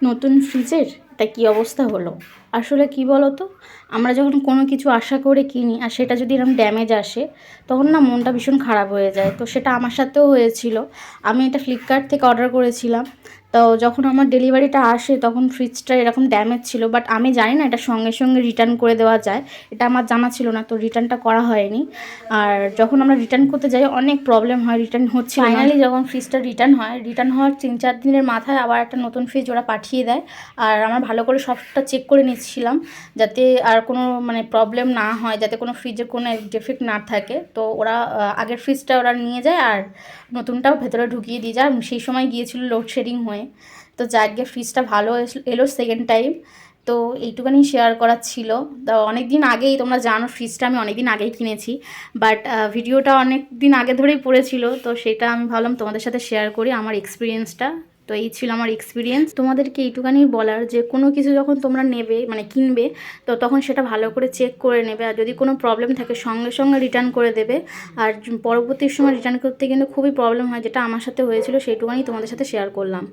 নতুন ফ্রিজের এটা কী অবস্থা হলো। আসলে কি বলো তো, আমরা যখন কোনো কিছু আশা করে কিনি আর সেটা যদি এরকম ড্যামেজ আসে, তখন না মনটা ভীষণ খারাপ হয়ে যায়। তো সেটা আমার সাথেও হয়েছিল। আমি এটা ফ্লিপকার্ট থেকে অর্ডার করেছিলাম। তো যখন আমার ডেলিভারিটা আসে তখন ফ্রিজটা এরকম ড্যামেজ ছিল, বাট আমি জানি না এটা সঙ্গে সঙ্গে রিটার্ন করে দেওয়া যায়। এটা আমার জানা ছিল না, তো রিটার্নটা করা হয়নি। আর যখন আমরা রিটার্ন করতে যাই অনেক প্রবলেম হয়, রিটার্ন হচ্ছিল না। ফাইনালি যখন ফ্রিজটা রিটার্ন হয়, রিটার্ন হওয়ার 3-4 দিনের মাথায় আবার একটা নতুন ফ্রিজ ওরা পাঠিয়ে দেয়। আর আমরা ভালো করে সবটা চেক করে নিচ্ছিলাম যাতে আর কোনো প্রবলেম না হয়, যাতে কোনো ফ্রিজে কোনো ডিফেক্ট না থাকে। তো ওরা আগের ফ্রিজটা ওরা নিয়ে যায় আর নতুনটাও ভেতরে ঢুকিয়ে দিয়ে যায়। সেই সময় গিয়েছিল লোডশেডিং হয়ে। তো যাকে ফ্রিজটা ভালো এলো সেকেন্ড টাইম। তো এইটুখানি শেয়ার করার ছিল। তো অনেক দিন আগেই, তোমরা জানো ফ্রিজটা আমি অনেক দিন আগেই কিনেছি, বাট ভিডিওটা অনেক দিন আগে ধরেই পড়েছিল। তো সেটা আমি ভাবলাম তোমাদের সাথে শেয়ার করি আমার এক্সপিরিয়েন্সটা। তো এই ছিল আমার এক্সপিরিয়েন্স। তোমাদেরকে এইটুখানি বলার যে কোনো কিছু যখন তোমরা নেবে কিনবে, তো তখন সেটা ভালো করে চেক করে নেবে। আর যদি কোনো প্রবলেম থাকে সঙ্গে সঙ্গে রিটার্ন করে দেবে। আর পরবর্তী সময় রিটার্ন করতে কিন্তু খুবই প্রবলেম হয়, যেটা আমার সাথে হয়েছিল, সেইটুখানি তোমাদের সাথে শেয়ার করলাম।